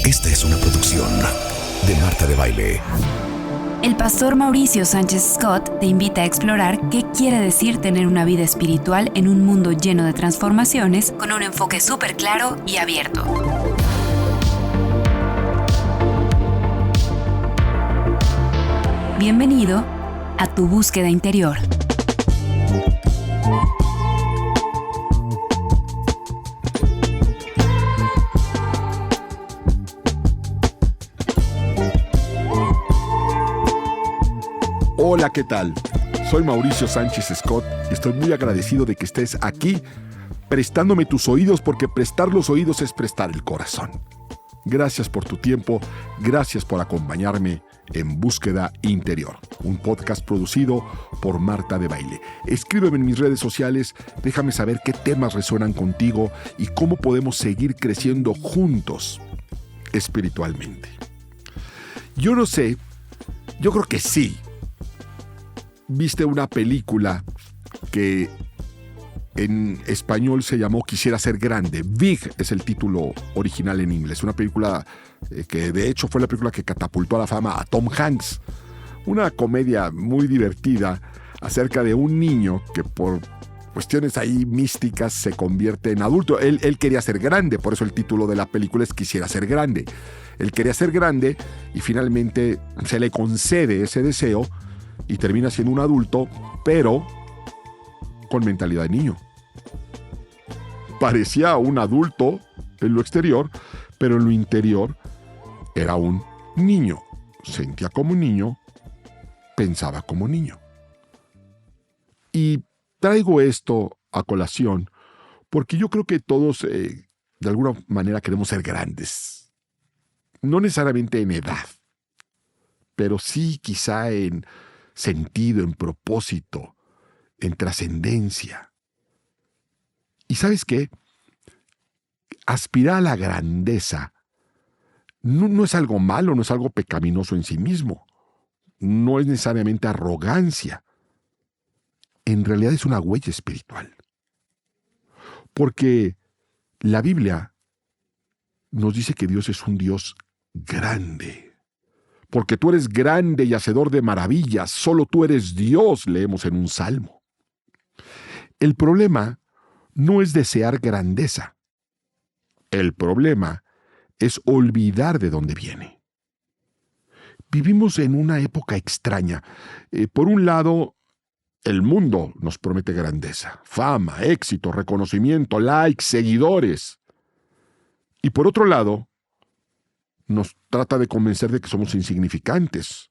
Esta es una producción de Marta de Baile. El pastor Mauricio Sánchez Scott te invita a explorar qué quiere decir tener una vida espiritual en un mundo lleno de transformaciones con un enfoque súper claro y abierto. Bienvenido a tu búsqueda interior. Hola, ¿qué tal? Soy Mauricio Sánchez Scott y estoy muy agradecido de que estés aquí prestándome tus oídos, porque prestar los oídos es prestar el corazón. Gracias por tu tiempo, gracias por acompañarme en Búsqueda Interior, un podcast producido por Marta de Baile. Escríbeme en mis redes sociales, déjame saber qué temas resuenan contigo y cómo podemos seguir creciendo juntos espiritualmente. Yo no sé, yo creo que sí. ¿Viste una película que en español se llamó Quisiera ser grande? Big es el título original en inglés. Una película que de hecho fue la película que catapultó a la fama a Tom Hanks. Una comedia muy divertida acerca de un niño que por cuestiones ahí místicas se convierte en adulto. Él quería ser grande, por eso el título de la película es Quisiera ser grande. Él quería ser grande y finalmente se le concede ese deseo y termina siendo un adulto, pero con mentalidad de niño. Parecía un adulto en lo exterior, pero en lo interior era un niño. Sentía como un niño, pensaba como niño. Y traigo esto a colación porque yo creo que todos de alguna manera queremos ser grandes. No necesariamente en edad, pero sí quizá en sentido, en propósito, en trascendencia. ¿Y sabes qué? Aspirar a la grandeza no es algo malo, no es algo pecaminoso en sí mismo. No es necesariamente arrogancia. En realidad es una huella espiritual. Porque la Biblia nos dice que Dios es un Dios grande. Porque tú eres grande y hacedor de maravillas, solo tú eres Dios, leemos en un salmo. El problema no es desear grandeza. El problema es olvidar de dónde viene. Vivimos en una época extraña. Por un lado, el mundo nos promete grandeza, fama, éxito, reconocimiento, likes, seguidores. Y por otro lado, nos trata de convencer de que somos insignificantes.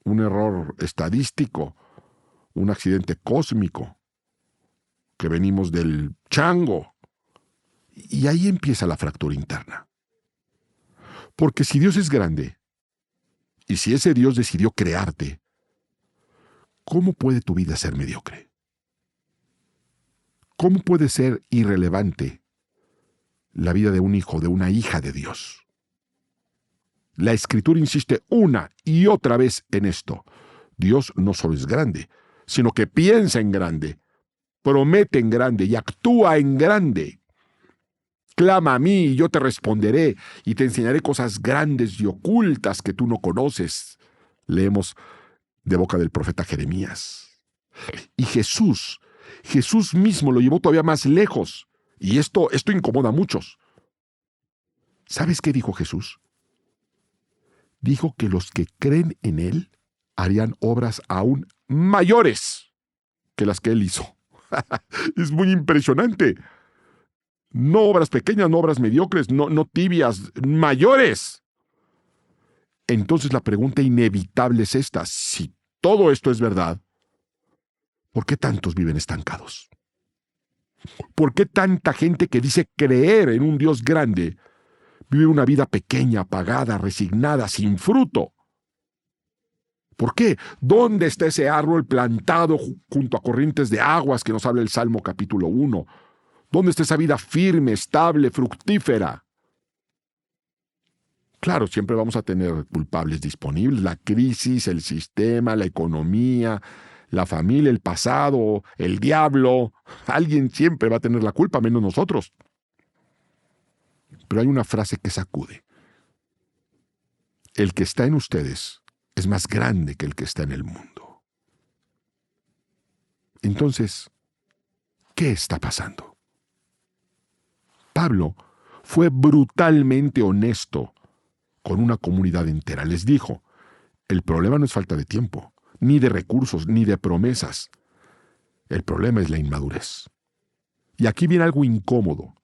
Un error estadístico, un accidente cósmico, que venimos del chango. Y ahí empieza la fractura interna. Porque si Dios es grande, y si ese Dios decidió crearte, ¿cómo puede tu vida ser mediocre? ¿Cómo puede ser irrelevante la vida de un hijo, de una hija de Dios? La Escritura insiste una y otra vez en esto. Dios no solo es grande, sino que piensa en grande, promete en grande y actúa en grande. Clama a mí y yo te responderé y te enseñaré cosas grandes y ocultas que tú no conoces. Leemos de boca del profeta Jeremías. Y Jesús mismo lo llevó todavía más lejos. Y esto incomoda a muchos. ¿Sabes qué dijo Jesús? Dijo que los que creen en Él harían obras aún mayores que las que Él hizo. Es muy impresionante. No obras pequeñas, no obras mediocres, no tibias, mayores. Entonces la pregunta inevitable es esta. Si todo esto es verdad, ¿por qué tantos viven estancados? ¿Por qué tanta gente que dice creer en un Dios grande vive una vida pequeña, apagada, resignada, sin fruto? ¿Por qué? ¿Dónde está ese árbol plantado junto a corrientes de aguas que nos habla el Salmo capítulo 1? ¿Dónde está esa vida firme, estable, fructífera? Claro, siempre vamos a tener culpables disponibles: la crisis, el sistema, la economía, la familia, el pasado, el diablo. Alguien siempre va a tener la culpa, menos nosotros. Pero hay una frase que sacude. El que está en ustedes es más grande que el que está en el mundo. Entonces, ¿qué está pasando? Pablo fue brutalmente honesto con una comunidad entera. Les dijo, el problema no es falta de tiempo, ni de recursos, ni de promesas. El problema es la inmadurez. Y aquí viene algo incómodo.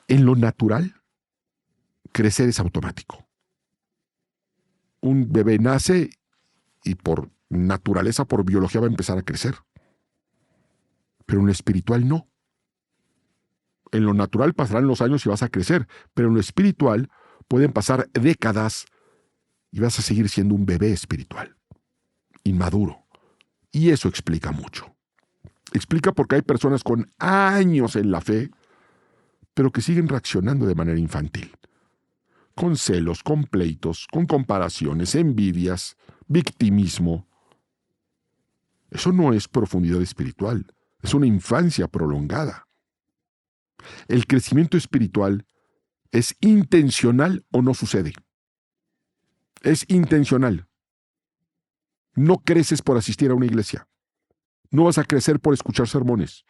En lo natural, crecer es automático. Un bebé nace y por naturaleza, por biología, va a empezar a crecer. Pero en lo espiritual no. En lo natural pasarán los años y vas a crecer, pero en lo espiritual pueden pasar décadas y vas a seguir siendo un bebé espiritual, inmaduro. Y eso explica mucho. Explica por qué hay personas con años en la fe, pero que siguen reaccionando de manera infantil. Con celos, con pleitos, con comparaciones, envidias, victimismo. Eso no es profundidad espiritual, es una infancia prolongada. El crecimiento espiritual es intencional o no sucede. Es intencional. No creces por asistir a una iglesia. No vas a crecer por escuchar sermones.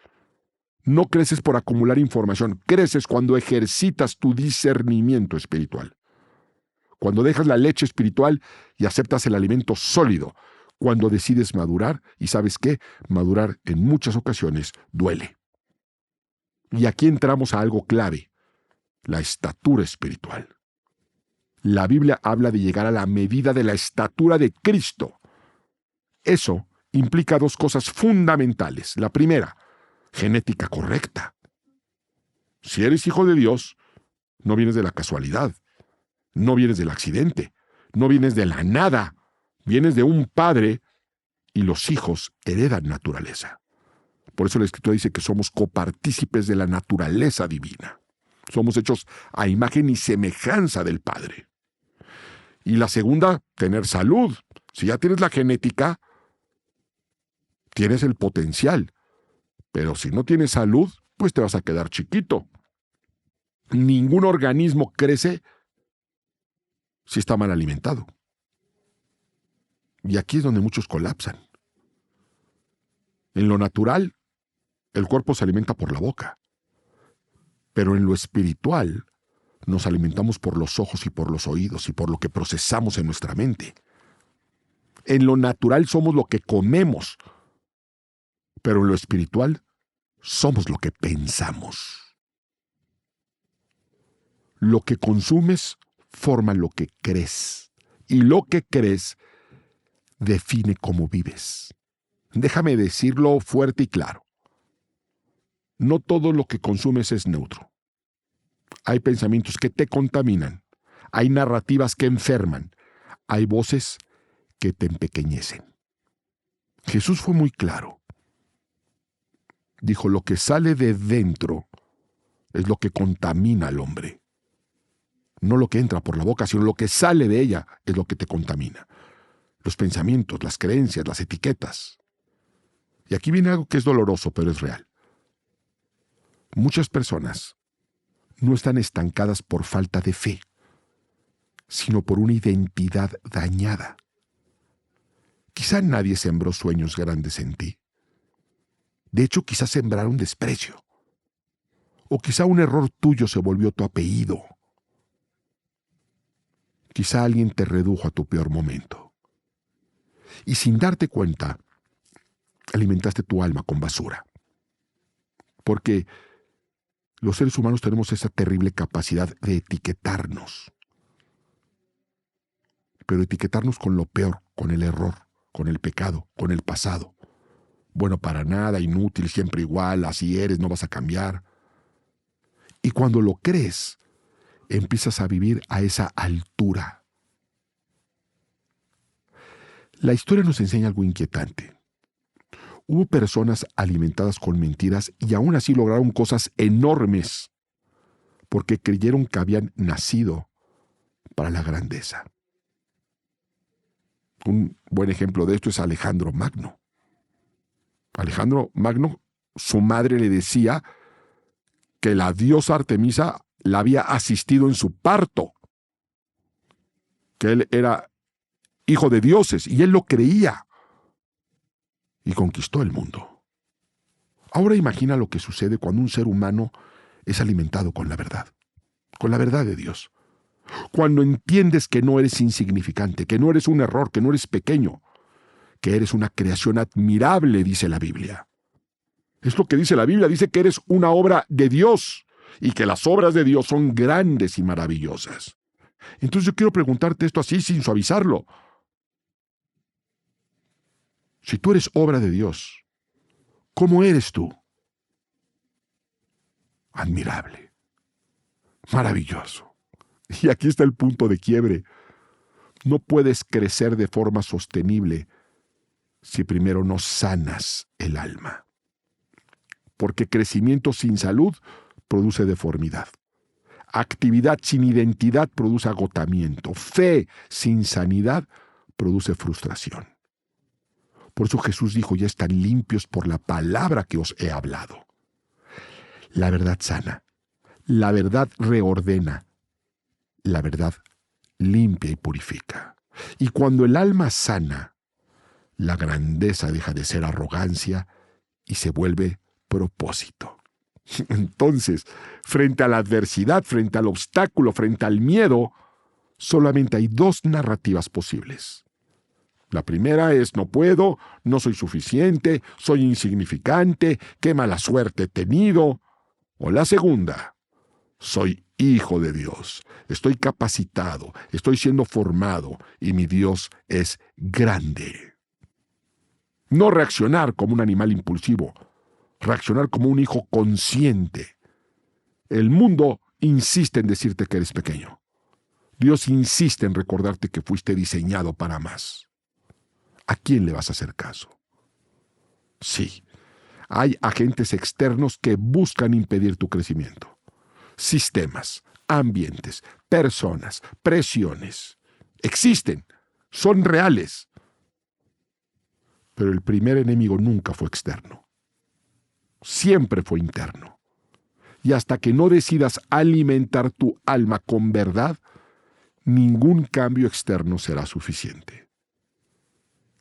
No creces por acumular información. Creces cuando ejercitas tu discernimiento espiritual. Cuando dejas la leche espiritual y aceptas el alimento sólido. Cuando decides madurar, y ¿sabes qué? Madurar en muchas ocasiones duele. Y aquí entramos a algo clave, la estatura espiritual. La Biblia habla de llegar a la medida de la estatura de Cristo. Eso implica dos cosas fundamentales. La primera, genética correcta. Si eres hijo de Dios, no vienes de la casualidad, no vienes del accidente, no vienes de la nada, vienes de un padre y los hijos heredan naturaleza. Por eso la Escritura dice que somos copartícipes de la naturaleza divina. Somos hechos a imagen y semejanza del Padre. Y la segunda, tener salud. Si ya tienes la genética, tienes el potencial. Pero si no tienes salud, pues te vas a quedar chiquito. Ningún organismo crece si está mal alimentado. Y aquí es donde muchos colapsan. En lo natural, el cuerpo se alimenta por la boca. Pero en lo espiritual, nos alimentamos por los ojos y por los oídos y por lo que procesamos en nuestra mente. En lo natural somos lo que comemos, pero en lo espiritual somos lo que pensamos. Lo que consumes forma lo que crees, y lo que crees define cómo vives. Déjame decirlo fuerte y claro. No todo lo que consumes es neutro. Hay pensamientos que te contaminan, hay narrativas que enferman, hay voces que te empequeñecen. Jesús fue muy claro. Dijo, lo que sale de dentro es lo que contamina al hombre. No lo que entra por la boca, sino lo que sale de ella es lo que te contamina. Los pensamientos, las creencias, las etiquetas. Y aquí viene algo que es doloroso, pero es real. Muchas personas no están estancadas por falta de fe, sino por una identidad dañada. Quizá nadie sembró sueños grandes en ti. De hecho, quizá sembraron desprecio. O quizá un error tuyo se volvió tu apellido. Quizá alguien te redujo a tu peor momento. Y sin darte cuenta, alimentaste tu alma con basura. Porque los seres humanos tenemos esa terrible capacidad de etiquetarnos. Pero etiquetarnos con lo peor, con el error, con el pecado, con el pasado. Bueno, para nada, inútil, siempre igual, así eres, no vas a cambiar. Y cuando lo crees, empiezas a vivir a esa altura. La historia nos enseña algo inquietante. Hubo personas alimentadas con mentiras y aún así lograron cosas enormes porque creyeron que habían nacido para la grandeza. Un buen ejemplo de esto es Alejandro Magno. Alejandro Magno, su madre le decía que la diosa Artemisa la había asistido en su parto, que él era hijo de dioses, y él lo creía, y conquistó el mundo. Ahora imagina lo que sucede cuando un ser humano es alimentado con la verdad de Dios. Cuando entiendes que no eres insignificante, que no eres un error, que no eres pequeño, que eres una creación admirable, dice la Biblia. Es lo que dice la Biblia, dice que eres una obra de Dios y que las obras de Dios son grandes y maravillosas. Entonces yo quiero preguntarte esto así, sin suavizarlo. Si tú eres obra de Dios, ¿cómo eres tú? Admirable, maravilloso. Y aquí está el punto de quiebre. No puedes crecer de forma sostenible si primero no sanas el alma. Porque crecimiento sin salud produce deformidad. Actividad sin identidad produce agotamiento. Fe sin sanidad produce frustración. Por eso Jesús dijo, ya están limpios por la palabra que os he hablado. La verdad sana, la verdad reordena, la verdad limpia y purifica. Y cuando el alma sana, la grandeza deja de ser arrogancia y se vuelve propósito. Entonces, frente a la adversidad, frente al obstáculo, frente al miedo, solamente hay dos narrativas posibles. La primera es no puedo, no soy suficiente, soy insignificante, qué mala suerte he tenido. O la segunda, soy hijo de Dios, estoy capacitado, estoy siendo formado y mi Dios es grande. No reaccionar como un animal impulsivo, reaccionar como un hijo consciente. El mundo insiste en decirte que eres pequeño. Dios insiste en recordarte que fuiste diseñado para más. ¿A quién le vas a hacer caso? Sí, hay agentes externos que buscan impedir tu crecimiento. Sistemas, ambientes, personas, presiones. Existen, son reales. Pero el primer enemigo nunca fue externo. Siempre fue interno. Y hasta que no decidas alimentar tu alma con verdad, ningún cambio externo será suficiente.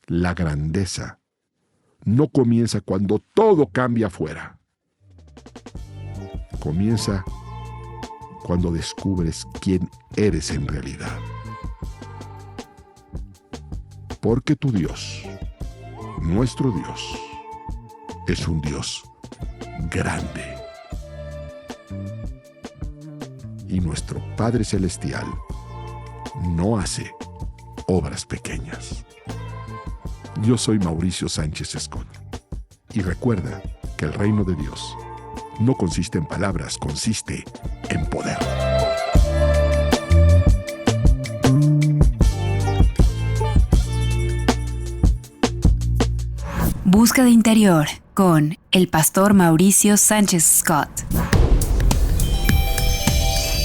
La grandeza no comienza cuando todo cambia afuera. Comienza cuando descubres quién eres en realidad. Porque tu Dios, nuestro Dios, es un Dios grande. Y nuestro Padre Celestial no hace obras pequeñas. Yo soy Mauricio Sánchez Scott. Y recuerda que el reino de Dios no consiste en palabras, consiste en poder. Búsqueda Interior con el pastor Mauricio Sánchez Scott.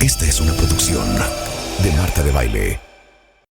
Esta es una producción de Marta de Baile.